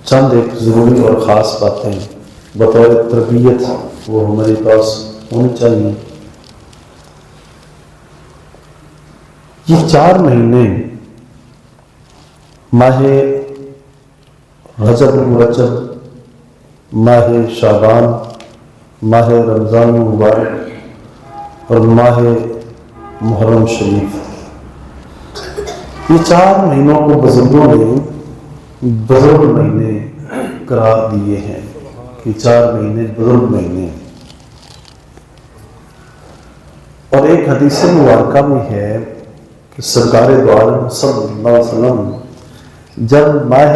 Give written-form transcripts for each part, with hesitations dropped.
چند ایک ضروری اور خاص باتیں بطور تربیت وہ ہمارے پاس ہونی چاہیے۔ یہ 4 مہینے ماہ رجب المرجب، ماہ شعبان، ماہ رمضان المبارک اور ماہ محرم شریف، یہ 4 مہینوں کو بزرگوں نے بزرگ مہینے قرار دیے ہیں کہ 4 مہینے بزرگ مہینے ہیں۔ اور ایک حدیث مبارکہ میں ہے کہ سرکار دو عالم صلی اللہ علیہ وسلم جب ماہ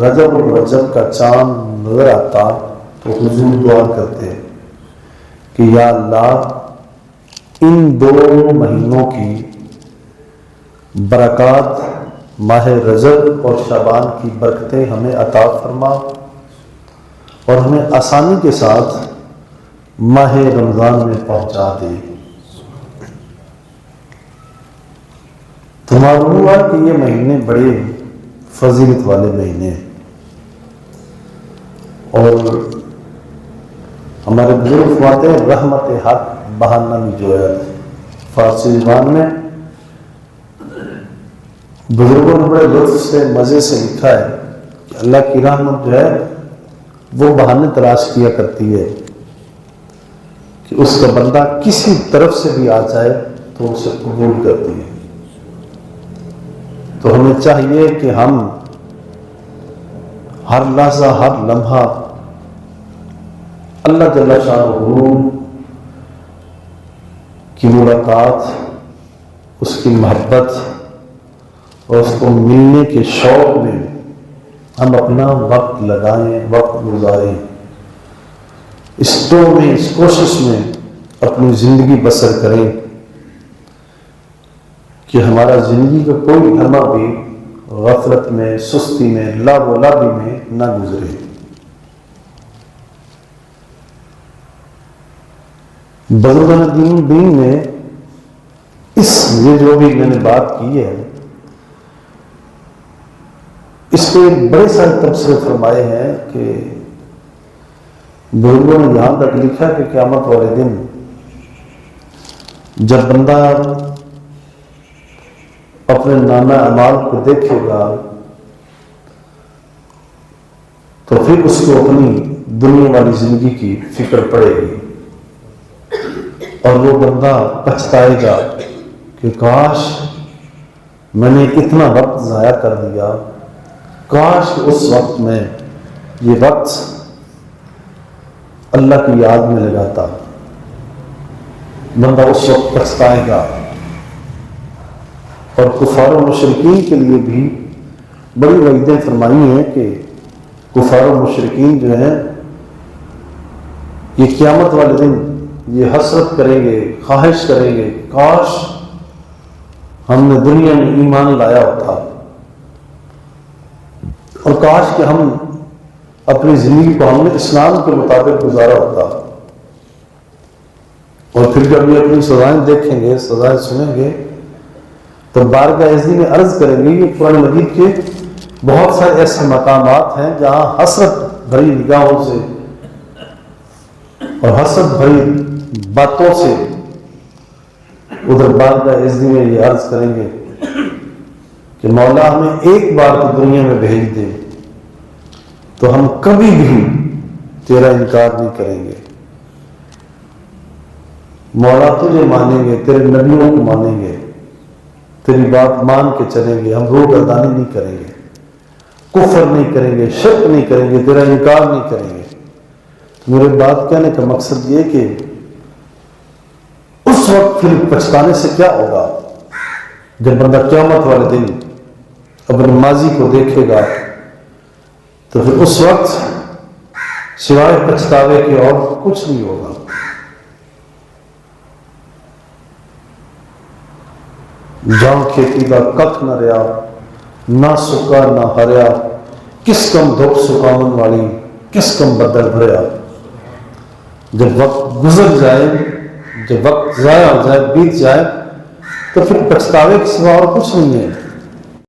رجب المرجب کا چاند نظر آتا تو حضور دعا کرتے کہ یا اللہ ان 2 مہینوں کی برکات، ماہ رجب اور شعبان کی برکتیں ہمیں عطا فرما اور ہمیں آسانی کے ساتھ ماہ رمضان میں پہنچا دے۔ تو معلوم ہوا کہ یہ مہینے بڑے فضیلت والے مہینے ہیں، اور ہمارے بزرگ فرماتے ہیں رحمت حق بہانہ میں جویت، فارسی زبان میں بزرگوں نے بڑے لطف سے مزے سے لکھا ہے کہ اللہ کی رحمت جو ہے وہ بہانے تلاش کیا کرتی ہے کہ اس کا بندہ کسی طرف سے بھی آ جائے تو اسے قبول کرتی ہے۔ تو ہمیں چاہیے کہ ہم ہر لحظہ ہر لمحہ اللہ جل شانہ کی ملاقات، اس کی محبت اور اس کو ملنے کے شوق میں ہم اپنا وقت لگائیں، وقت گزاریں، اس میں اس کوشش میں اپنی زندگی بسر کریں کہ ہمارا زندگی کا کوئی لمحہ بھی غفلت میں، سستی میں، لعب و لعبی میں نہ گزرے۔ بزرگان دین نے یہ جو بھی میں نے بات کی ہے اس پہ بڑے سارے تبصرے فرمائے ہیں کہ بزرگوں نے یہاں تک لکھا کہ قیامت والے دن جب بندہ اپنے نامہ اعمال کو دیکھے گا تو پھر اس کو اپنی دنیا والی زندگی کی فکر پڑے گی اور وہ بندہ پچھتائے گا کہ کاش میں نے اتنا وقت ضائع کر دیا، کاش کہ اس وقت میں یہ وقت اللہ کی یاد میں لگاتا۔ بندہ اس وقت پچھتائے گا۔ اور کفار و مشرکین کے لیے بھی بڑی وعیدیں فرمائی ہیں کہ کفار و مشرکین جو ہیں یہ قیامت والے دن یہ حسرت کریں گے، خواہش کریں گے کاش ہم نے دنیا میں ایمان لایا ہوتا اور کاش کہ ہم اپنی زندگی کو ہم نے اسلام کے مطابق گزارا ہوتا۔ اور پھر جب یہ اپنی سزائیں دیکھیں گے، سزائیں سنیں گے تو بارگاہ عزی میں عرض کریں گے۔ یہ قرآن مجید کے بہت سارے ایسے مقامات ہیں جہاں حسرت بھری نگاہوں سے اور حسرت بھری باتوں سے ادھر بارگاہ عزی میں یہ عرض کریں گے کہ مولا ہمیں ایک بار تو دنیا میں بھیج دے تو ہم کبھی بھی تیرا انکار نہیں کریں گے، مولا تجھے مانیں گے، تیرے نبیوں کو مانیں گے، تیری بات مان کے چلیں گے، ہم روح گردانی نہیں کریں گے، کفر نہیں کریں گے، شرک نہیں کریں گے، تیرا انکار نہیں کریں گے۔ تو میرے بات کہنے کا مقصد یہ کہ اس وقت پھر پچھتانے سے کیا ہوگا جب بندہ قیامت والے دن اپنے ماضی کو دیکھے گا تو پھر اس وقت سوائے پچھتاوے کے اور کچھ نہیں ہوگا۔ جاؤ کھیتی کا کھ نہ رہا، نہ سکا نہ ہریا، کس کم دکھ سکامن والی، کس کم بدل بھریا۔ جب وقت گزر جائے، جب وقت ضائع ہو جائے، بیت جائے تو پھر پچھتاوے کے سوا اور کچھ نہیں ہے۔